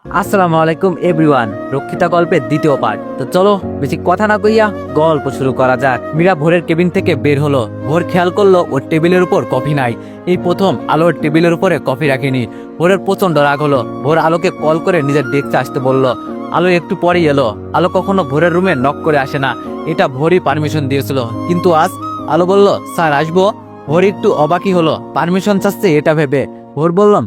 আসসালামু আলাইকুম এভরিওয়ান, রক্ষিতা গল্পের দ্বিতীয় পার্ট। তো চলো বেশি কথা না কইয়া গল্প শুরু করা যাক। মীরা ভোরের কেবিন থেকে বের হলো। ভোর খেয়াল করলো ওর টেবিলের উপর কফি নাই। এই প্রথম আলোর টেবিলের উপরে কফি রাখেনি। ভোরের প্রচন্ড রাগ হলো। ভোর আলোকে কল করে নিজের ডেস্কে আসতে বলল। আলো একটু পরেই এলো। আলো কখনো ভোরের রুমে নক করে আসে না, এটা ভোরই পারমিশন দিয়েছিল। কিন্তু আজ আলো বলল, স্যার আসবো। ভোর একটু অবাকই হলো, পারমিশন চাচ্ছে এটা ভেবে। ভোর বললাম,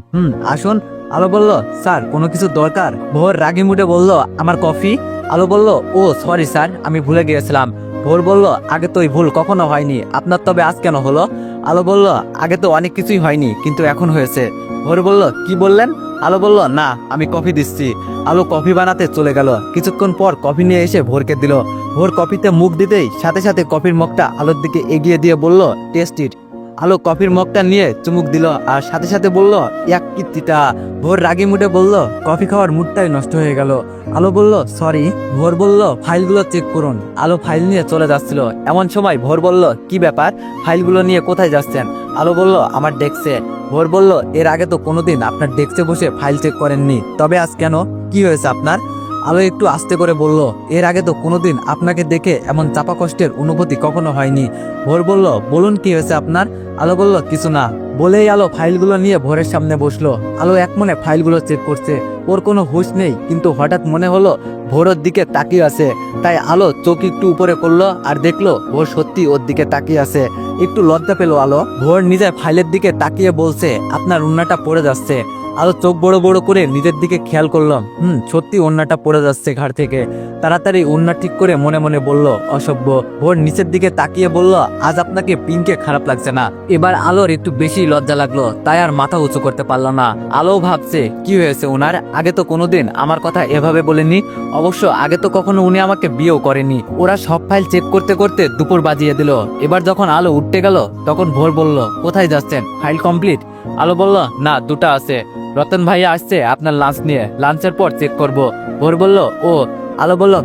আসুন। আলো বলল, স্যার কোনো কিছু দরকার? ভোর রাগি মুডে বলল, আমার কফি। আলো বলল, ও সরি স্যার, আমি ভুলে গিয়েছিলাম। ভোর বলল, আগে তো এই ভুল কখনো হয়নি, আপনার তবে আজ কেন হলো? আলো বলল, আগে তো অনেক কিছুই হয়নি, কিন্তু এখন হয়েছে। ভোর বলল, কি বললেন? আলো বলল, না আমি কফি দিচ্ছি। আলো কফি বানাতে চলে গেল। কিছুক্ষণ পর কফি নিয়ে এসে ভোরকে দিল। ভোর কফিতে মুখ দিতেই সাথে সাথে কফির মগটা আলোর দিকে এগিয়ে দিয়ে বলল, টেস্ট ইট। আলো কফির মগটা নিয়ে চুমুক দিল আর সাথে সাথে বলল, এক কীর্তিটা। ভোর রাগি মুডে বলল, কফি খাওয়ার মুডটাই নষ্ট হয়ে গেল। আলো বলল, সরি। ভোর বলল, ফাইলগুলো চেক করুন। আলো ফাইল নিয়ে চলে যাচ্ছিল। এমন সময় ভোর বলল, কি ব্যাপার, ফাইলগুলো নিয়ে কোথায় যাচ্ছেন? আলো বলল, আমার ডেস্কে। ভোর বলল, এর আগে তো কোনোদিন আপনার ডেস্কে বসে ফাইল চেক করেননি, তবে আজ কেন, কি হয়েছে আপনার? আলো একটু আস্তে করে বলল, এর আগে তো কোনোদিন আপনাকে দেখে এমন চাপা কষ্টের অনুভূতি কখনো হয়নি। ভোর বলল, বলুন কি হয়েছে আপনার? আলো বলল, কিছু না। বলেই আলো ফাইলগুলো নিয়ে ভোরের সামনে বসলো। আলো এক মনে ফাইলগুলো চেক করছে। ওর কোনো হুঁশ নেই, কিন্তু হঠাৎ মনে হলো ভোরের দিকে তাকিয়ে আছে। তাই আলো চোখ একটু উপরে করলো আর দেখলো ভোর সত্যি ওর দিকে তাকিয়ে আছে। একটু লজ্জা পেলো আলো। ভোর নিজের ফাইলের দিকে তাকিয়ে বলছে, আপনার ওড়নাটা পড়ে যাচ্ছে। আলো চোখ বড় বড় করে নিজের দিকে খেয়াল করলাম, সত্যি ওড়নাটা পড়ে যাচ্ছে ঘাড় থেকে। তাড়াতাড়ি ওড়না ঠিক করে মনে মনে বলল, অসভ্য। ভোর নিচের দিকে তাকিয়ে বলল, আজ আপনাকে পিঙ্কে খারাপ লাগছে না? এবার আলোর একটু বেশি লজ্জা লাগলো, তাই আর মাথা উঁচু করতে পারলো না। আলো ভাবছে, কি হয়েছে ওনার? আগে তো কোনোদিন আমার কথা এভাবে বলেনি। অবশ্য আগে তো কখনো উনি আমাকে বিয়েও করেনি। ওরা সব ফাইল চেক করতে করতে দুপুর বাজিয়ে দিল। এবার যখন আলো উঠতে গেল তখন ভোর বলল, কোথায় যাচ্ছেন? File complete? আলো বলল, না, দুটো আছে। রতন ভাইয়া আসছে আপনার লাঞ্চ নিয়ে, লাঞ্চের পর চেক করব। ভোর বলল, ও। আলো বলল,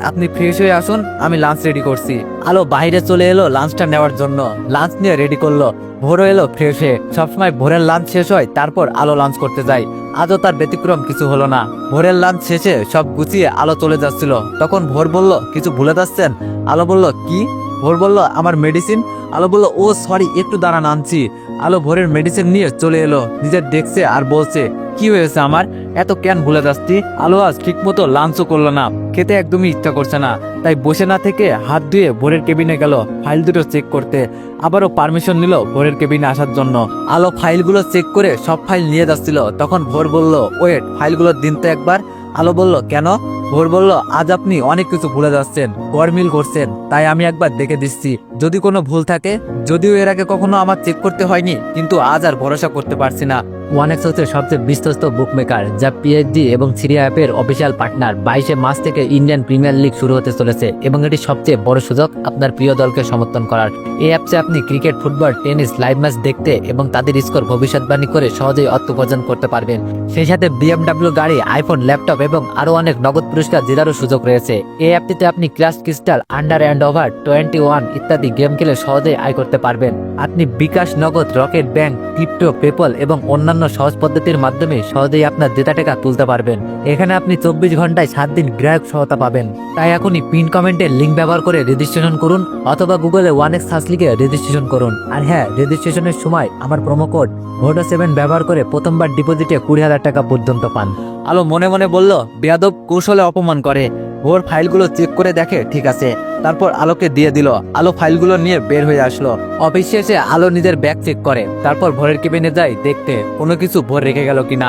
আপনি ফ্রেশ হয়ে আসুন, আমি লাঞ্চ রেডি করছি। আলো বাইরে চলে এলো লাঞ্চটা নেওয়ার জন্য। লাঞ্চ নিয়ে রেডি করলো। ভোরও এলো ফ্রেশ হয়ে। সবসময় ভোরের লাঞ্চ শেষ হয় তারপর আলো লাঞ্চ করতে যায়। আজও তার ব্যতিক্রম কিছু হলো না। ভোরের লাঞ্চ শেষে সব গুছিয়ে আলো চলে যাচ্ছিল। তখন ভোর বলল, কিছু ভুলে যাচ্ছেন? আলো বলল, কি? ভোর বলল, আমার মেডিসিন। আলো বলল, ও সরি, একটু দাঁড়ান আনছি। আলো ভোরের মেডিসিন নিয়ে চলে এলো নিজের ডেস্কে আর বলছে, কি হয়েছে আমার, এত কেন ভুলে যাচ্ছি? আলো আজ ঠিক মতো লাঞ্চও করলো না, খেতে একদমই ইচ্ছা করছে না। তাই বসে না থেকে হাত ধুয়ে ভোরের কেবিনে গেল ফাইল দুটো চেক করতে। আবারও পারমিশন নিল ভোরের কেবিনে আসার জন্য। আলো ফাইলগুলো চেক করে সব ফাইল নিয়ে যাচ্ছিল। তখন ভোর বলল, ওয়েট, ফাইলগুলো দিন তো একবার। আলো বলল, কেন? ভোর বলল, আজ আপনি অনেক কিছু ভুলে যাচ্ছেন, গরমিল করছেন, তাই আমি একবার দেখে দিচ্ছি, যদি কোনো ভুল থাকে। যদিও এর আগে কখনো আমার চেক করতে হয়নি, কিন্তু আজ আর ভরসা করতে পারছি না। ওয়ানেক্স হচ্ছে সবচেয়ে বিশ্বস্ত বুকমেকার, যা পিএইচডি এবং সিরিয়া অ্যাপের অফিসিয়াল পার্টনার। 22 মার্চ থেকে ইন্ডিয়ান প্রিমিয়ার লিগ শুরু হতে চলেছে এবং এটি সবচেয়ে বড় সুযোগ আপনার প্রিয় দলকে সমর্থন করার। এই অ্যাপসে আপনি cricket, football, tennis live match দেখতে এবং তাদের স্কোর ভবিষ্যৎবাণী করে সহজেই অর্থ উপার্জন করতে পারবেন। সেই সাথে BMW গাড়ি, আইফোন, ল্যাপটপ এবং আরো অনেক নগদ পুরস্কার জেতারও সুযোগ রয়েছে। এই অ্যাপটিতে আপনি class, crystal, under and over 21 ইত্যাদি গেম খেলে সহজেই আয় করতে পারবেন। আপনি বিকাশ, নগদ, রকেট ব্যাংক, ক্রিপ্টো, পেপল এবং অন্যান্য সহজ পদ্ধতির মাধ্যমে সহজেই আপনার জেতা টাকা তুলতে পারবেন। এখানে আপনি 24 ঘন্টায় 7 দিন গ্রাহক সহায়তা পাবেন। তাই এখনই পিন কমেন্টের লিঙ্ক ব্যবহার করে রেজিস্ট্রেশন করুন অথবা গুগলে ওয়ানেক্স সার্চ লিখে রেজিস্ট্রেশন করুন। আর হ্যাঁ, রেজিস্ট্রেশনের সময় আমার প্রোমো কোড VODA7 ব্যবহার করে প্রথমবার ডিপোজিটে 20,000 টাকা পর্যন্ত পান। আলো মনে মনে বলল, বেয়াদব কৌশলে অপমান করে। ভোর ফাইলগুলো চেক করে দেখে ঠিক আছে, তারপর আলোকে দিয়ে দিল। আলো ফাইলগুলো নিয়ে বের হয়ে আসলো। অফিস শেষে আলো নিজের ব্যাগ চেক করে, তারপর ভোরের কেবিনে যায় দেখতে কোনো কিছু ভোর রেখে গেল কিনা।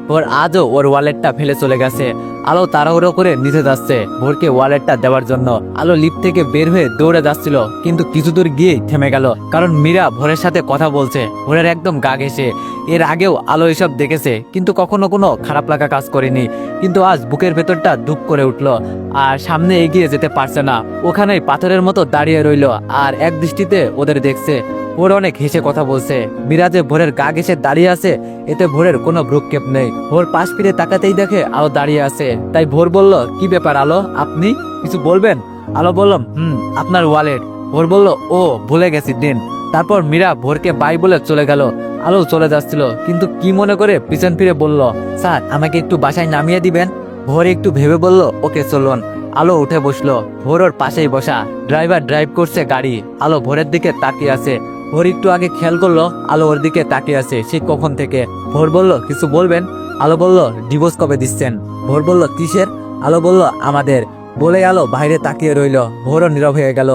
ভোর আজও ওর ওয়ালেটটা ফেলে চলে গেছে। আলো তাড়াহুড়ো করে নিচে যাচ্ছে ভোরকে ওয়ালেটটা দেওয়ার জন্য। আলো লিফট থেকে বের হয়ে দৌড়ে যাচ্ছিল, কিন্তু কিছু দূর গিয়েই থেমে গেল, কারণ মীরা ভোরের সাথে কথা বলছে। ভোরের একদম গা ঘেঁষে। এর আগেও আলো এসব দেখেছে, কিন্তু কখনো কোনো খারাপ লাগা কাজ করেনি। কিন্তু আজ বুকের ভেতরটা ধুপ করে উঠলো আর সামনে এগিয়ে যেতে পারছে না। ওখানেই পাথরের মতো দাঁড়িয়ে রইল আর এক দৃষ্টিতে ওদের দেখছে। ভোর অনেক হেসে কথা বলছে। মীরা যে ভোরের গা ঘেঁষে দাঁড়িয়ে আছে, এতে ভোরের কোনো ভ্রুক্ষেপ নেই। ভোর পাশ ফিরে তাকাতেই দেখে আলো দাঁড়িয়ে আছে। তাই ভোর বলল, কি ব্যাপার আলো, আপনি কিছু বলবেন? আলো বললাম, আপনার ওয়ালেট। ভোর বলল, ও ভুলে গেছি, দিন। তারপর মীরা ভোরকে বাই বলে চলে গেল। আলো চলে যাচ্ছিল, কিন্তু কি মনে করে পিছন ফিরে বলল, স্যার আমাকে একটু বাসায় নামিয়ে দিবেন। ভোর একটু ভেবে বলল, ওকে চলুন। আলো উঠে বসলো। ভোর ওর পাশেই বসা। ড্রাইভার ড্রাইভ করছে গাড়ি। আলো ভোরের দিকে তাকিয়ে আছে। ভোর একটু আগে খেয়াল করলো আলো ওর দিকে তাকিয়ে আছে সে কখন থেকে। ভোর বলল, কিছু বলবেন? আলো বলল, ডিভোর্স কবে দিচ্ছেন? ভোর বলল, কিসের? আলো বলল, আমাদের। বলে আলো বাইরে তাকিয়ে রইল। ভোরও নীরব হয়ে গেল।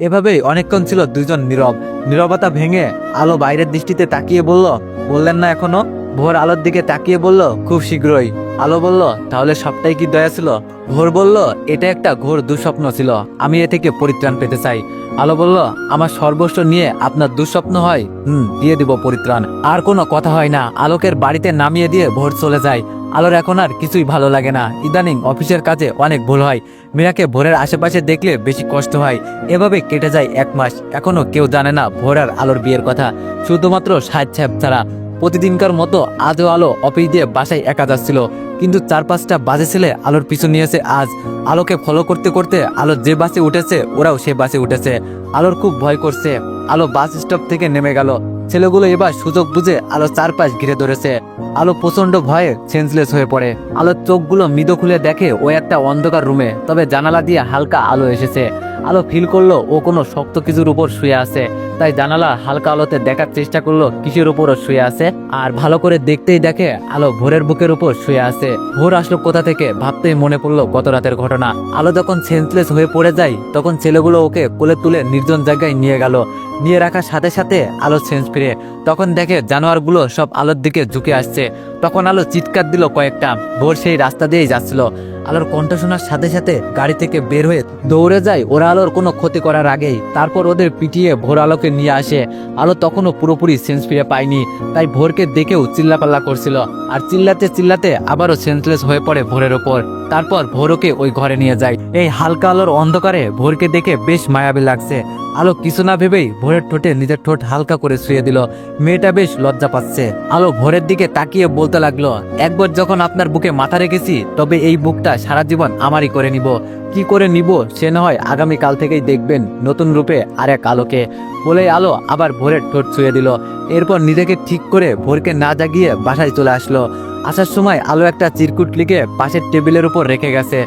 এভাবেই অনেকক্ষণ ছিল দুজন নীরব। নীরবতা ভেঙে আলো বাইরের দৃষ্টিতে তাকিয়ে বলল, বললেন না এখনো? ভোর আলোর দিকে তাকিয়ে বলল, খুব শীঘ্রই। আলো বলল, তাহলে সবটাই কি দয়া ছিল? ভোর বলল, এটা একটা ঘোর দুঃস্বপ্ন ছিল, আমি এ থেকে পরিত্রাণ পেতে চাই। আলো বলল, আমার সর্বস্ব নিয়ে আপনার দুঃস্বপ্ন হয়? দিয়ে দিব পরিত্রাণ। আর কোনো কথা হয় না। আলোকের বাড়িতে নামিয়ে দিয়ে ভোর চলে যায়। আলোর এখন আর কিছুই ভালো লাগে না। ইদানিং অফিসের কাজে অনেক ভুল হয়। মীরাকে ভোরের আশেপাশে দেখলে বেশি কষ্ট হয়। এভাবে কেটে যায় 1 মাস। এখনো কেউ জানে না ভোর আর আলোর বিয়ের কথা, শুধুমাত্র সাহেব সাহেব ছাড়া। প্রতিদিনকার মতো আজও আলো অফিস দিয়ে বাসায় একা যাচ্ছিল, কিন্তু 4-5টা বাজে ছেলে আলোর পিছু নিয়েছে আজ। আলোকে ফলো করতে করতে আলো যে বাসে উঠেছে ওরাও সে বাসে উঠেছে। আলোর খুব ভয় করছে। আলো বাস স্টপ থেকে নেমে গেল। ছেলেগুলো এবার সুযোগ বুঝে আলো চারপাশ ঘিরে ধরেছে। আলো প্রচন্ড ভয়ে সেন্সলেস হয়ে পড়ে। আলোর চোখগুলো মৃদু খুলে দেখে ও একটা অন্ধকার রুমে, তবে জানালা দিয়ে হালকা আলো এসেছে। আলো ফিল করলো ও কোনো শক্ত কিছুর উপর শুয়ে আছে, তাই জানালা হালকা আলোতে দেখার চেষ্টা করলো কিসের উপরও শুয়ে আছে। আর ভালো করে দেখতেই দেখে আলো ভোরের বুকের উপর শুয়ে আছে। ভোর আসলো কোথা থেকে ভাবতেই মনে পড়লো গত রাতের ঘটনা। আলো যখন সেন্সলেস হয়ে পড়ে যায় তখন ছেলেগুলো ওকে কোলে তুলে নির্জন জায়গায় নিয়ে গেল। নিয়ে রাখার সাথে সাথে আলো সেন্স ফিরে। তখন দেখে জানোয়ারগুলো সব আলোর দিকে ঝুঁকে আসছে। তখন আলো চিৎকার দিল কয়েকটা। ভোর সেই রাস্তা দিয়েই যাচ্ছিল। আলোর কণ্ঠ শোনার সাথে সাথে গাড়ি থেকে বের হয়ে দৌড়ে যায় ওরা আলোর কোনো ক্ষতি করার আগেই। তারপর ওদের পিটিয়ে ভোর আলোকে নিয়ে আসে। আলো তখনও পুরোপুরি সেন্স ফিরে পায়নি, তাই ভোরকে দেখেও চিল্লাপাল্লা করছিল। আর চিল্লাতে চিল্লাতে আবারও সেন্সলেস হয়ে পড়ে ভোরের ওপর। তারপর ভোরকে ওই ঘরে নিয়ে যায়। এই হালকা আলোর অন্ধকারে ভোরকে দেখে বেশ মায়াবী লাগছে। আলো কিছু না ভেবেই ভোরের ঠোঁটে নিজের ঠোঁট হালকা করে শুয়ে দিল। মেয়েটা বেশ লজ্জা পাচ্ছে। আলো ভোরের দিকে তাকিয়ে বলতে লাগলো, একবার যখন আপনার বুকে মাথা রেখেছি তবে এই বুকটা সারা জীবন আমারই করে নিব। কি করে নিব সে না হয় আগামীকাল থেকেই দেখবেন নতুন রূপে আর এক আলোকে। বলে আলো আবার ভোরের ঠোঁট ছুঁয়ে দিল। এরপর নিজেকে ঠিক করে ভোরকে না জাগিয়ে বাসায় চলে আসলো। আসার সময় আলো একটা চিরকুট লিখে পাশের টেবিলের উপর রেখে গেছে।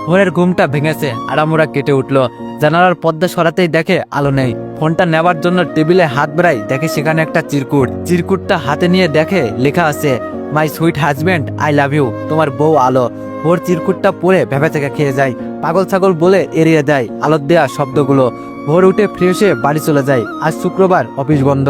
ভোরের ঘুমটা ভেঙেছে, আড়ামোড়া কেটে উঠলো। জানালার পর্দা সরাতেই দেখে আলো নেই। ফোনটা নেওয়ার জন্য টেবিলে হাত বাড়াই, দেখে সেখানে একটা চিরকুট। চিরকুটটা হাতে নিয়ে দেখে লেখা আছে, my sweet husband I love you, তোমার বউ আলো। ভোর চিরকুটটা পড়ে ভেবে থেকে খেয়ে যায়। পাগল ছাগল বলে এড়িয়ে দেয় আলোর দেয়া শব্দগুলো। ভোর উঠে ফ্রেশ হয়ে বাড়ি চলে যায়। আজ শুক্রবার, অফিস বন্ধ।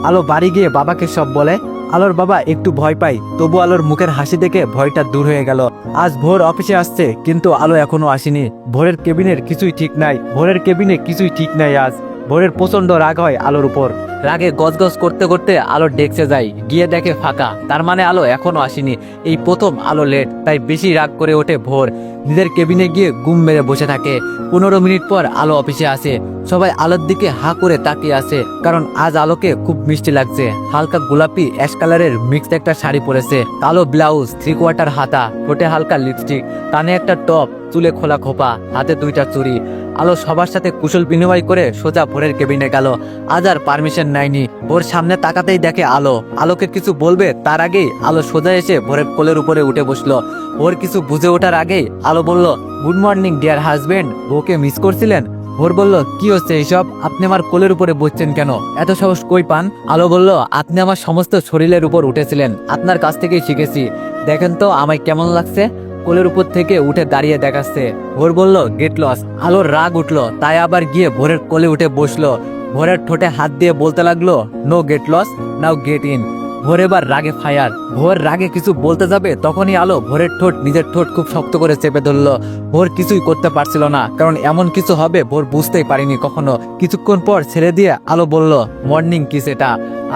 আলো বাড়ি গিয়ে বাবাকে সব বলে। আলোর বাবা একটু ভয় পায়, তবু আলোর মুখের হাসি দেখে ভয়টা দূর হয়ে গেল। আজ ভোর অফিসে আসছে, কিন্তু আলো এখনো আসেনি। ভোরের কেবিনের কিছুই ঠিক নাই। ভোরের কেবিনে কিছুই ঠিক নাই আজ। ভোরের প্রচন্ড রাগ হয় আলোর উপর। রাগে গজগজ করতে করতে আলোর ডেস্কে যায়। গিয়ে দেখে ফাঁকা, তার মানে আলো এখনো আসেনি। এই প্রথম আলো লেট, তাই বেশি রাগ করে ওঠে ভোর। নিজের কেবিনে গিয়ে গুম মেরে বসে থাকে। 15 মিনিট পর আলো অফিসে আসে। সবাই আলোর দিকে হা করে তাকিয়ে আছে, কারণ আজ আলোকে খুব মিষ্টি লাগছে। হালকা গোলাপি অ্যাশ কালারের মিক্সড একটা শাড়ি পরেছে, কালো ব্লাউজ, 3/4 হাতা, ঠোঁটে হালকা লিপস্টিক, কানে একটা টপ, চুলে খোলা খোপা, হাতে 2টা চুড়ি। আলো সবার সাথে কুশল বিনিময় করে সোজা ভোরের কেবিনে গেল। আজ আর পারমিশন নেয়নি। ভোর সামনে তাকাতেই দেখে আলো। আলোকে কিছু বলবে তার আগেই আলো সোজা এসে ভোরের কোলের উপরে উঠে বসলো। ভোর কিছু বুঝে ওঠার আগেই আলো বলল, গুড মর্নিং ডিয়ার হাজবেন্ড, বউকে মিস করছিলেন? ভোর বলল, কি হচ্ছে এইসব? আপনি আমার কোলের উপরে বসছেন কেন? এত সাহস কই পান? আলো বলল, আপনি আমার সমস্ত শরীরের উপর উঠেছিলেন, আপনার কাছ থেকেই শিখেছি। দেখেন তো আমায় কেমন লাগছে। কোলের উপর থেকে উঠে দাঁড়িয়ে দেখাচ্ছে। ভোর বলল, গেট লস। আলোর রাগ উঠলো, তাই আবার গিয়ে ভোরের কোলে উঠে বসলো। ভোরের ঠোঁটে হাত দিয়ে বলতে লাগলো, no get lost, now get in. ভোর এবার রাগে ফায়ার। ভোর রাগে কিছু বলতে যাবে তখনই আলো ভোরের ঠোঁট নিজের ঠোঁট খুব শক্ত করে চেপে ধরলো। ভোর কিছুই করতে পারছিল না, কারণ এমন কিছু হবে ভোর বুঝতেই পারিনি কখনো। কিছুক্ষণ পর ছেড়ে দিয়ে আলো বলল, মর্নিং কিস এটা,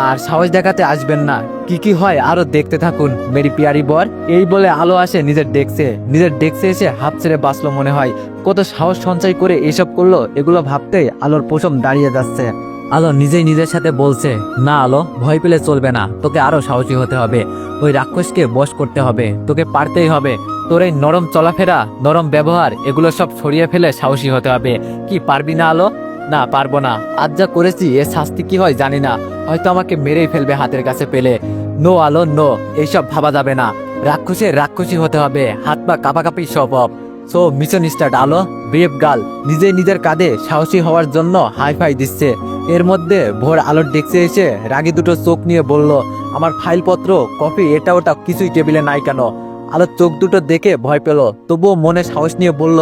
আর সাহস দেখাতে আসবেন না। কি কি হয় আরো দেখতে থাকুন মেরি পিয়ারি বর। এই বলে আলো আসে নিজের ডেস্কে এসে হাফ ছেড়ে বাঁচলো মনে হয়। কত সাহস সঞ্চয় করে এসব করলো, এগুলো ভাবতেই আলোর পশম দাঁড়িয়ে যাচ্ছে। আলো নিজেই নিজের সাথে বলছে, না আলো, ভয় পেলে চলবে না, তোকে আরো সাহসী হতে হবে। ওই রাক্ষসকে বশ করতে হবে, তোকে পারতেই হবে। তোর এই নরম চলাফেরা, নরম ব্যবহার, এগুলো সব সরিয়ে ফেলে সাহসী হতে হবে। কি পারবি না আলো? না পারবো না, আজ যা করেছি এর শাস্তি কি হয় জানি না, হয়তো আমাকে মেরেই ফেলবে হাতের কাছে পেলে। নো আলো নো, এইসব ভাবা যাবে না, রাক্ষসের রাক্ষসী হতে হবে, হাত পা কাঁপাকাঁপি সব অফ। So mission start. আলো ব্রেভ গার্ল নিজের কাঁধে সাহসী হওয়ার জন্য হাই ফাই দিচ্ছে। এর মধ্যে ভোর আলোর ডেস্কে এসে রাগী দুটো চোখ নিয়ে বলল, আমার ফাইলপত্র কফি এটা ওটা কিছুই টেবিলে নাই কেন? আলোর চোখ দুটো দেখে ভয় পেল, তবুও মনে সাহস নিয়ে বলল,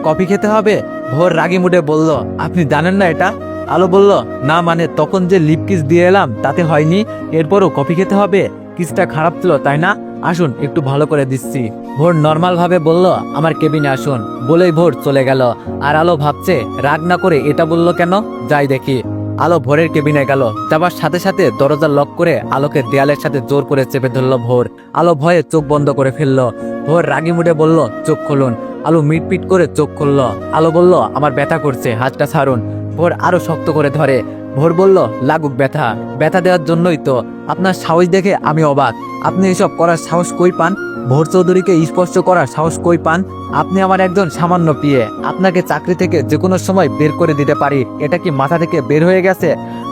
কফি খেতে হবে। ভোর রাগী মুডে বলল, আপনি জানেন না এটা? আলো বলল, না মানে তখন যে লিপ কিস দিয়ে এলাম তাতে হয়নি, এরপরও কফি খেতে হবে? কিসটা খারাপ ছিল তাই না? আসুন একটু ভালো করে দিচ্ছি। ভোর নর্মাল ভাবে বলল, আমার কেবিনে আসুন। বলেই ভোর চলে গেল। আর আলো ভাবছে, রাগ না করে এটা বলল কেন, যাই দেখি। আলো ভোরের কেবিনে গেল, যাবার সাথে সাথে দরজা লক করে আলোকে দেয়ালের সাথে জোর করে চেপে ধরল ভোর। আলো ভয়ে চোখ বন্ধ করে ফেললো। ভোর রাগি মুডে বলল, চোখ খুলুন। আলো মিটপিট করে চোখ খুলল। আলো বলল, আমার ব্যথা করছে, হাতটা ছাড়ুন। ভোর আরো শক্ত করে ধরে। ভোর বলল, লাগুক ব্যথা, ব্যথা দেওয়ার জন্যই তো। আপনার সাহস দেখে আমি অবাক, আপনি এসব করার সাহস কই পান? ভোর চৌধুরীকে স্পর্শ করার সাহস কই পান? আপনি আমার একজন সামান্য পিয়ে, আপনাকে চাকরি থেকে যে কোনো সময় বের করে দিতে পারি, এটা কি মাথা থেকে বের হয়ে গেছে?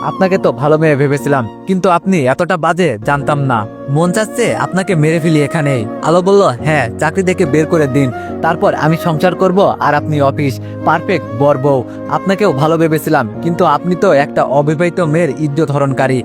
আপনাকে তো ভালো মেয়ে ভেবেছিলাম, কিন্তু আপনি এতটা বাজে জানতাম না। মন চাচ্ছে আপনাকে মেরে ফেলি এখানেই। আলো বলল, হ্যাঁ চাকরি থেকে বের করে দিন, তারপর আমি সংসার করব আর আপনি অফিস। পারফেক্ট বর বউ। আপনাকেও ভালো ভেবেছিলাম, কিন্তু আপনি তো একটা অবিবাহিত মেয়ের ইজ্জত হরণকারী।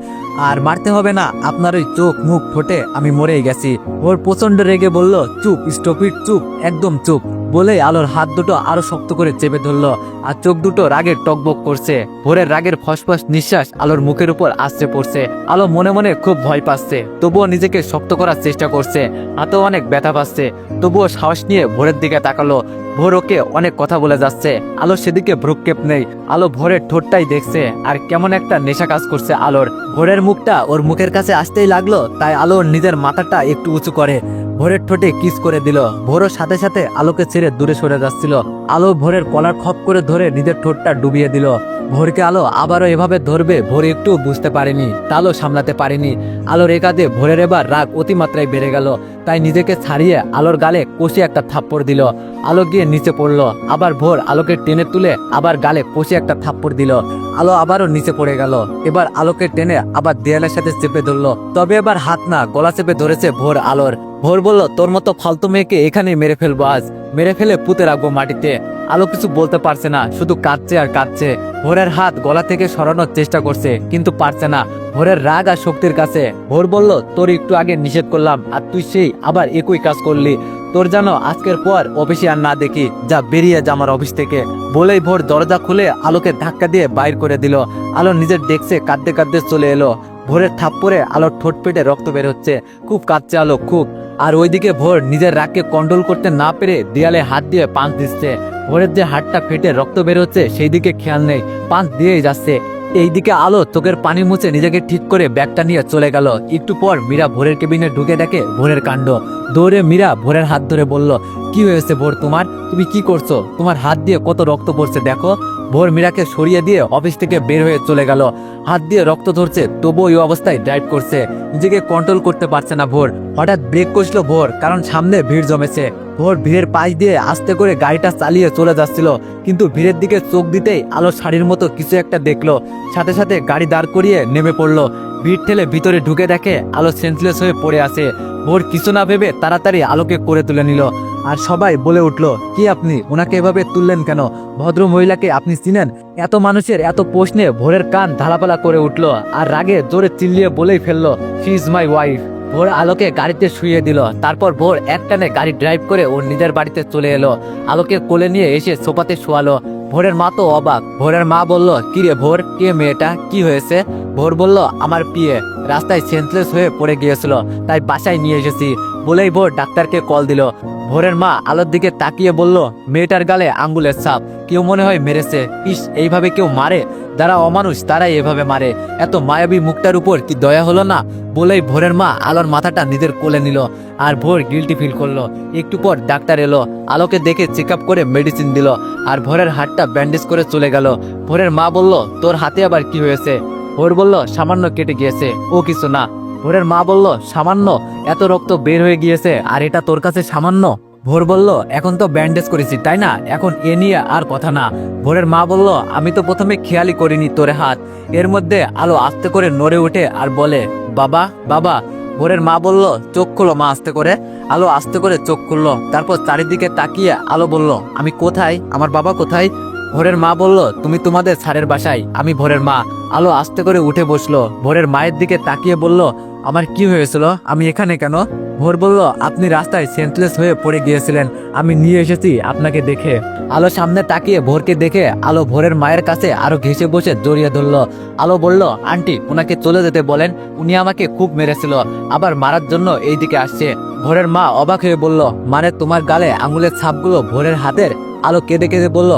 আর মারতে হবে না, আপনার ওই চোখ মুখ ঠোঁটে আমি মরেই গেছি। ওর প্রচন্ড রেগে বলল, চুপ স্টপ ইট, চুপ একদম চুপ। বলে আলোর হাত দুটো আরো শক্ত করে চেপে ধরলো, আর চোখ দুটো রাগে টকবক করছে। ভোরের রাগের ফসফস নিঃশ্বাস আলোর মুখের উপর আসছে পড়ছে। আলো মনে মনে খুব ভয় পাচ্ছে, তবুও নিজেকে শক্ত করার চেষ্টা করছে। হাতেও অনেক ব্যথা পাচ্ছে, তবুও সাহস নিয়ে ভোরের দিকে তাকালো। ভোর ওকে অনেক কথা বলে যাচ্ছে, আলো সেদিকে ভ্রুক্ষেপ নেই। আলো ভোরের ঠোঁটটাই দেখছে, আর কেমন একটা নেশা কাজ করছে আলোর। ভোরের মুখটা ওর মুখের কাছে আসতেই লাগলো, তাই আলো নিজের মাথাটা একটু উঁচু করে ভোরের ঠোঁটে কিস করে দিল। ভোরের সাথে সাথে আলোকে ছেড়ে দূরে সরে যাচ্ছিল। আলো ভোরের কলার খপ করে ধরে নিজের ঠোঁটটা ডুবিয়ে দিল। ভোরকে আলো আবারও এভাবে ধরবে ভোর একটু বুঝতে পারেনি, তালও সামলাতে পারেনি। আলোর একাদে ভোরের এবার রাগ অতিমাত্রায় বেড়ে গেল, তাই নিজেকে ছাড়িয়ে আলোর গালে কষে একটা থাপ্পড় দিল। আলো গিয়ে নিচে পড়লো। আবার ভোর আলোকে টেনে তুলে আবার গালে কষে একটা থাপ্পড় দিল। আলো আবারও নিচে পড়ে গেল। এবার আলোকে টেনে আবার দেয়ালের সাথে চেপে ধরলো, তবে এবার হাত না, গলা চেপে ধরেছে ভোর আলোর। ভোর বলল, তোর মতো ফালতু মেয়েকে এখানেই মেরে ফেলবো আজ, মেরে ফেলে পুঁতে রাখবো মাটিতে। আলো কিছু বলতে পারছে না, শুধু কাঁদছে আর কাঁদছে। ভোরের হাত গলা থেকে সরানোর চেষ্টা করছে, কিন্তু পারছে না। ভোরের রাগ আর শক্তির কাছে। ভোর বলল, তোর একটু আগে নিষেধ করলাম, আর তুই সেই আবার একই কাজ করলি। তোর যেন আজকের পর অফিসে আর না দেখি, যা বেরিয়ে যা আমার অফিস থেকে। বলেই ভোর দরজা খুলে আলোকে ধাক্কা দিয়ে বাইর করে দিল। আলো নিজের ডেস্কে কাঁদতে কাঁদতে চলে এলো। ভোরের থাপ্পড়ে আলোর ঠোঁট পেটে রক্ত বের হচ্ছে, খুব কাঁদছে আলো খুব। আর ওইদিকে ভোর নিজের রাগকে কন্ট্রোল করতে না পেরে দেয়ালে হাত দিয়ে পাঁচ দিচ্ছে। ভোরের যে হাতটা ফেটে রক্ত বের হচ্ছে সেই দিকে খেয়াল নেই, পাঁচ দিয়েই যাচ্ছে। এইদিকে আলো চোখের পানি মুছে নিজেকে ঠিক করে ব্যাগটা নিয়ে চলে গেল। একটু পর মীরা ভোরের কেবিনে ঢুকে দেখে ভোরের কাণ্ড। দৌড়ে মীরা ভোরের হাত ধরে বলল, কি হয়েছে ভোর তোমার? তুমি কি করছো? তোমার হাত দিয়ে কত রক্ত পড়ছে দেখো। ভোর মীরাকে সরিয়ে দিয়ে অফিস থেকে বের হয়ে চলে গেল। হাত দিয়ে রক্ত ধরছে, তবুও এই অবস্থায় ড্রাইভ করছে, নিজেকে কন্ট্রোল করতে পারছে না ভোর। হঠাৎ ব্রেক কষলো ভোর, কারণ সামনে ভিড় জমেছে। ভোর ভিড়ের পাশ দিয়ে আস্তে করে গাড়িটা চালিয়ে চলে যাচ্ছিল, কিন্তু ভিড়ের দিকে চোখ দিতেই আলো শাড়ির মতো কিছু একটা দেখলো। সাথে সাথে গাড়ি দাঁড় করিয়ে নেমে পড়লো। ভিড় ঠেলে ভিতরে ঢুকে দেখে আলো সেন্সলেস হয়ে পড়ে আছে। ভোর কিছু না ভেবে তাড়াতাড়ি আলোকে করে তুলে নিল। আর সবাই বলে উঠলো, কি আপনি ওনাকে এভাবে তুললেন কেন? ভদ্র মহিলাকে আপনি চিনেন? এত মানুষের এত প্রশ্নে ভোরের কান ধালাপালা করে উঠলো, আর রাগে জোরে চিল্লিয়ে বলেই ফেললো, শি ইজ মাই ওয়াইফ। ভোর আলোকে গাড়িতে শুইয়ে দিল। তারপর ভোর একটানে গাড়ি ড্রাইভ করে ওর নিজের বাড়িতে চলে এলো। আলোকে কোলে নিয়ে এসে সোফাতে শোয়ালো। ভোরের মা তো অবাক। ভোরের মা বলল, কি রে ভোর, কে মেয়েটা, কি হয়েছে? ভোর বলল, আমার পিয়ে রাস্তায় সেন্সলেস হয়ে পড়ে গিয়েছিল, তাই বাসায় নিয়ে এসেছি। বলেই ভোর ডাক্তারকে কল দিল। ভোরের মা আলোর দিকে তাকিয়ে বলল, মেয়েটার গালে আঙ্গুলের ছাপ, কেউ মনে হয় মেরেছে। ইস, এইভাবে কেউ মারে? যারা অমানুষ তারাই এভাবে মারে। এত মায়াবী মুখটার উপর কি দয়া হলো না? বলেই ভোরের মা আলোর মাথাটা নিজের কোলে নিল। আর ভোর গিল্টি ফিল করলো। একটু পর ডাক্তার এলো, আলোকে দেখে চেক আপ করে মেডিসিন দিল, আর ভোরের হাতটা ব্যান্ডেজ করে চলে গেল। ভোরের মা বলল, তোর হাতে আবার কি হয়েছে? ভোর বলল, সামান্য কেটে গিয়েছে, ও কিছু না। ভোরের মা বলল, সামান্য? এত রক্ত বের হয়ে গিয়েছে আর এটা তোর কাছে সামান্য? ভোর বলল, এখন তো ব্যান্ডেজ করেছি তাই না, এখন এ নিয়ে আর কথা না। ভোরের মা বলল, আমি তো প্রথমে খেয়ালই করিনি তোর হাত। এর মধ্যে আলো আস্তে করে নড়ে ওঠে আর বলে, বাবা বাবা। ভোরের মা বলল, চোখ খুলো মা আস্তে করে। আলো আস্তে করে চোখ খুললো, তারপর চারিদিকে তাকিয়ে আলো বলল, আমি কোথায়, আমার বাবা কোথায়? ভোরের মা বলল, তুমি তোমাদের স্যারের বাসায়, আমি ভোরের মা। আলো আস্তে করে উঠে বসলো, ভোরের মায়ের দিকে তাকিয়ে বলল, আমার কি হয়েছিল, আমি এখানে কেন? ভোর বলল, আপনি রাস্তায় সেন্সলেস হয়ে পড়ে গিয়েছিলেন, আমি নিয়ে এসেছি আপনাকে দেখে। আলো সামনে তাকিয়ে ভোরকে দেখে আলো ভোরের মায়ের কাছে আরো ঘেঁষে বসে জড়িয়ে ধরলো। আলো বলল, আন্টি ওনাকে চলে যেতে বলেন, উনি আমাকে খুব মেরেছিল, আবার মারার জন্য এইদিকে আসছে। ভোরের মা অবাক হয়ে বলল, মানে তোমার গালে আঙুলের ছাপগুলো ভোরের হাতের? আলো কেঁদে কেঁদে বলল,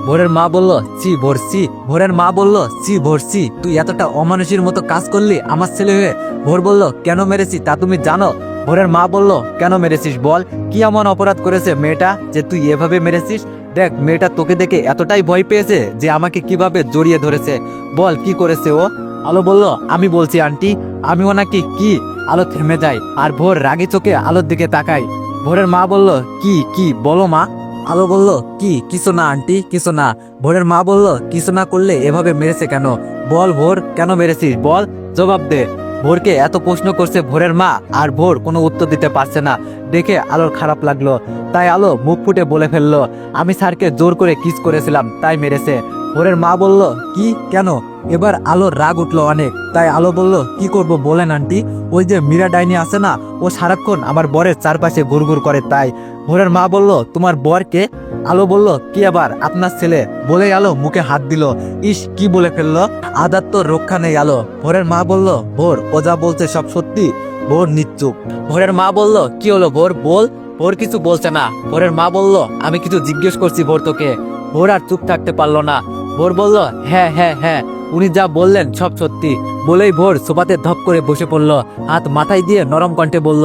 ভোরের মা বলল, চি ভোর চি। ভোরের মা বলল, চি ভোর চি, তুই এতটা অমানুষীর মতো কাজ করলি আমার ছেলে হয়ে। ভোর বলল, কেন মেরেছি তা তুমি জানো? ভোরের মা বলল, কেন মেরেছিস বল, কি এমন অপরাধ করেছে মেয়েটা যে তুই এভাবে মেরেছিস? দেখ মেয়েটা তোকে দেখে এতটাই ভয় পেয়েছে যে আমাকে কিভাবে জড়িয়ে ধরেছে, বল কি করেছে ও? আলো বলল, আমি বলছি আন্টি, আমি ওনাকে কি। আলো থেমে যায় আর ভোর রাগী চোখে আলোর দিকে তাকায়। ভোরের মা বলল, কি কি বলো মা। আলো বলল, কি কিছু না আন্টি, কিছু না। ভোরের মা বলল, কিছু না করলে এভাবে মেরেছে কেন, বল ভোর, কেন মেরেছিস বল, জবাব দে। ভোরকে এত প্রশ্ন করছে ভোরের মা, আর ভোর কোনো উত্তর দিতে পারছে না দেখে আলোর খারাপ লাগলো। তাই আলো মুখ ফুটে বলে ফেললো, আমি স্যারকে জোর করে কিস করেছিলাম তাই মেরেছে। ভোরের মা বলল, কি কেন? এবার আলোর রাগ উঠলো অনেক। তাই আলো বলল, কি করব বলেন আন্টি, ওই যে মীরা ডাইনি আছে না, ও সারাক্ষণ আমার বরের চারপাশে ঘুরঘুর করে তাই। ভোরের মা বলল, তোমার বর কে? আলো বলল, কি আবার আপনার ছেলে। বলে আলো মুখে হাত দিল। ইস কি বলে ফেললো, আদার তো রক্ষা নেই আলো। ভোরের মা বলল, ভোর ও যা বলছে সব সত্যি? ভোর নিশ্চুপ। ভোরের মা বলল, কি হলো ভোর বল। ভোর কিছু বলছে না। ভোরের মা বলল, আমি কিছু জিজ্ঞেস করছি ভোর তোকে। ভোর আর চুপ থাকতে পারলো না। ভোর বলল, হ্যাঁ হ্যাঁ হ্যাঁ, উনি যা বললেন সব সত্যি। বলেই ভোর সোফাতে ধপ করে বসে পড়লো, হাত মাথায় দিয়ে নরম কণ্ঠে বলল,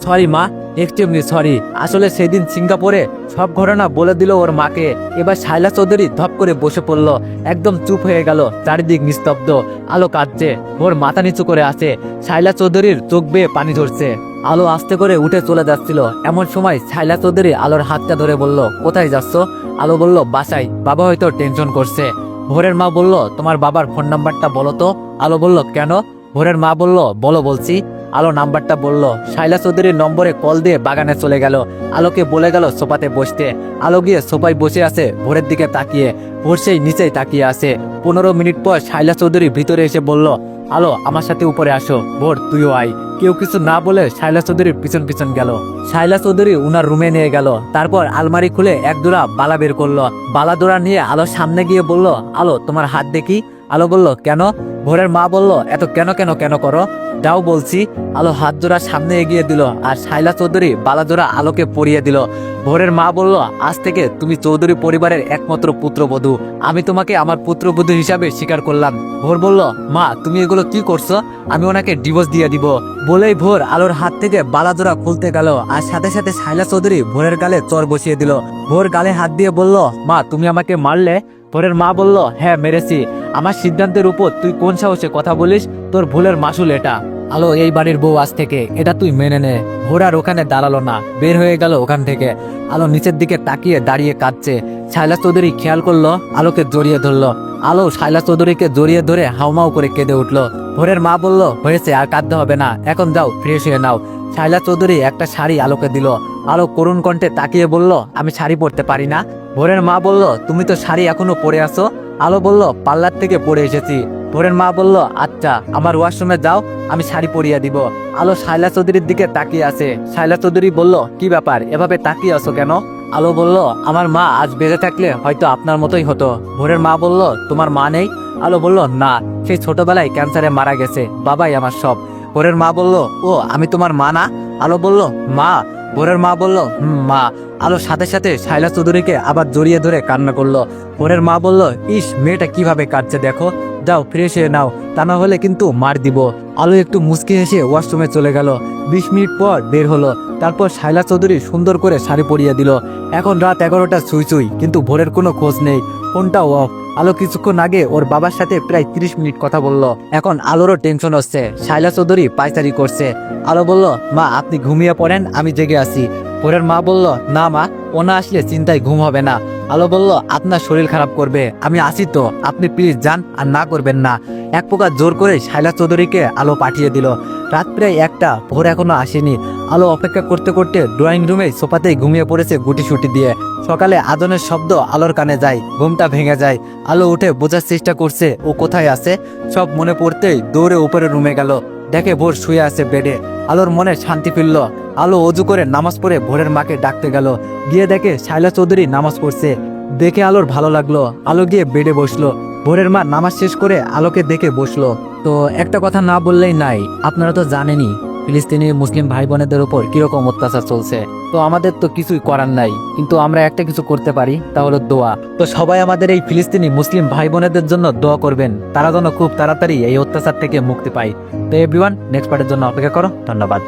সরি মা, এক্সট্রিমলি সরি। আসলে সেদিন সিঙ্গাপুরে সব ঘটনা বলে দিল ওর মাকে। এবার শাইলা চৌধুরী ধপ করে বসে পড়লো, একদম চুপ হয়ে গেল, চারিদিক নিস্তব্ধ। আলো কাঁদছে, ভোর মাথা নিচু করে আছে, শাইলা চৌধুরীর চোখ বেয়ে পানি ঝরছে। আলো আস্তে করে উঠে চলে যাচ্ছিল, এমন সময় শাইলা চৌধুরী আলোর হাতটা ধরে বলল, কোথায় যাচ্ছ? আলো বলল, বাসায়, বাবা হয়তো টেনশন করছে। ভোরের মা বলল, তোমার বাবার ফোন নাম্বারটা বলো তো। আলো বলল, কেন? ভোরের মা বলল, বলো বলছি। আলো নাম্বারটা বলল। শাইলা চৌধুরীর নম্বরে কল দিয়ে বাগানে চলে গেল। আলোকে বলে গেল সোফাতে বসতে। আলো গিয়ে সোফায় বসে আছে ভোরের দিকে তাকিয়ে। ভোর সেই নিচেই তাকিয়ে আছে। 15 মিনিট পর শাইলা চৌধুরী ভিতরে এসে বলল, আলো আমার সাথে উপরে আসো। ভোর তুইও আয়। কেউ কিছু না বলে শাইলা চৌধুরীর পিছন পিছন গেল। শাইলা চৌধুরী উনার রুমে নিয়ে গেল। তারপর আলমারি খুলে এক জোড়া বালা বের করলো। বালা জোড়া নিয়ে আলো সামনে গিয়ে বলল, আলো তোমার হাত দেখি। আলো বলল, কেন? ভোরের মা বলল, এত কেন কেন কেন করো, দাও বলছি। আলো হাত জোড়া সামনে এগিয়ে দিল আর শাইলা চৌধুরী বালা জোড়া আলোকে পরিয়ে দিল। ভোরের মা বলল, আজ থেকে তুমি চৌধুরী পরিবারের একমাত্র পুত্রবধূ, আমি তোমাকে আমার পুত্রবধূ হিসাবে স্বীকার করলাম। ভোর বলল, মা তুমি এগুলো কি করছো, আমি ওনাকে ডিভোর্স দিয়ে দিব। বলেই ভোর আলোর হাত থেকে বালা জোড়া খুলতে গেল আর সাথে সাথে শাইলা চৌধুরী ভোরের গালে চর বসিয়ে দিল। ভোর গালে হাত দিয়ে বলল, মা তুমি আমাকে মারলে? ভোরের মা বলল, হ্যাঁ মেরেছি, আমার সিদ্ধান্তের উপর তুই কোন সাহসে কথা বলিস, তোর ভুলের মাসুল এটা। আলো এই বাড়ির বউ আজ থেকে, এটা তুই মেনে নে। ভোর আর ওখানে দাঁড়ালো না, বের হয়ে গেল ওখান থেকে। আলো নিচের দিকে তাকিয়ে দাঁড়িয়ে কাঁদছে। শাইলা চৌধুরী খেয়াল করলো, আলোকে জড়িয়ে ধরলো। আলো শাইলা চৌধুরীকে জড়িয়ে ধরে হাউমাউ করে কেঁদে উঠলো। ভোরের মা বলল, হয়েছে আর কাঁদতে হবে না, এখন যাও ফ্রেশ হয়ে নাও। শাইলা চৌধুরী একটা শাড়ি আলোকে দিল। আলো করুণ কণ্ঠে তাকিয়ে বলল, আমি শাড়ি পরতে পারি না। ভোরের মা বলল, তুমি তো শাড়ি এখনো পরে আসো। আলো বলল, পার্লার থেকে পরে এসেছি। ভোরের মা বলল, আচ্ছা আমার ওয়াশরুমে যাও, আমি শাড়ি পরিয়ে দিব। আলো শাইলা চৌধুরীর দিকে তাকিয়ে আছে। শাইলা চৌধুরী বলল, কি ব্যাপার এভাবে তাকিয়ে আছো কেন? আলো বলল, আমার মা আজ বেঁচে থাকলে হয়তো আপনার মতোই হতো। ভোরের মা বলল, তোমার মা নেই? আলো বলল, না, সেই ছোটবেলায় ক্যান্সারে মারা গেছে, বাবাই আমার সব। ভোরের মা বলল, ও আমি তোমার মা না? আলো বলল, মা। ভোরের মা বলল, মা। আলো সাথে সাথে শাইলা চৌধুরীকে আবার জড়িয়ে ধরে কান্না করলো। ভোরের মা বলল, ইস মেয়েটা কিভাবে কাঁদছে দেখো, যাও ফ্রেশ হয়ে নাও, তা না হলে কিন্তু মার দিব। আলো একটু মুচকি হেসে ওয়াশরুমে চলে গেল। 20 মিনিট পর বের হলো। তারপর শাইলা চৌধুরী সুন্দর করে শাড়ি পরিয়ে দিল। এখন রাত 11টা ছুঁই ছুঁই, কিন্তু ভোরের কোনো খোঁজ নেই, ফোনটাও অফ। আলো কিছুক্ষণ আগে ওর বাবার সাথে প্রায় 30 মিনিট কথা বলল। এখন আলোরও টেনশন হচ্ছে, শাইলা চৌধুরী পায়চারি করছে। আলো বলল, মা আপনি ঘুমিয়ে পড়েন, আমি জেগে আছি। ভোরের মা বলল, না মা, ও না আসলে চিন্তায় ঘুম হবে না। আলো বলল, আপনার শরীর খারাপ করবে, আমি আসি তো, আপনি প্লিজ যান আর না করবেন না। এক প্রকার জোর করে শাইলা চৌধুরীকে আলো পাঠিয়ে দিল। রাত প্রায় 1টা, ভোর এখনো আসেনি। আলো অপেক্ষা করতে করতে ড্রয়িং রুমে সোফাতেই ঘুমিয়ে পড়েছে গুটিসুটি দিয়ে। সকালে আজানের শব্দ আলোর কানে যায়, ঘুমটা ভেঙে যায়। আলো উঠে বোঝার চেষ্টা করছে ও কোথায় আছে। সব মনে পড়তেই দৌড়ে উপরে রুমে গেল, দেখে ভোর শুয়ে আছে বেডে। আলোর মনে শান্তি ফিরল। আলো অজু করে নামাজ পড়ে ভোরের মাকে ডাকতে গেল। গিয়ে দেখে শাইলা চৌধুরী নামাজ পড়ছে। দেখে আলোর ভালো লাগলো। আলো গিয়ে বেডে বসলো। ভোরের মা নামাজ শেষ করে আলোকে দেখে বসলো। তো একটা কথা না বললেই নাই, আপনারা তো জানেনই ফিলিস্তিনি মুসলিম ভাই বোনেদের উপর কিরকম অত্যাচার চলছে। তো আমাদের তো কিছুই করার নাই, কিন্তু আমরা একটা কিছু করতে পারি, তা হলো দোয়া। তো সবাই আমাদের এই ফিলিস্তিনি মুসলিম ভাই বোনেদের জন্য দোয়া করবেন, তারা যেন খুব তাড়াতাড়ি এই অত্যাচার থেকে মুক্তি পায়। তো এভরিওয়ান, নেক্সট পার্টের জন্য অপেক্ষা করো। ধন্যবাদ।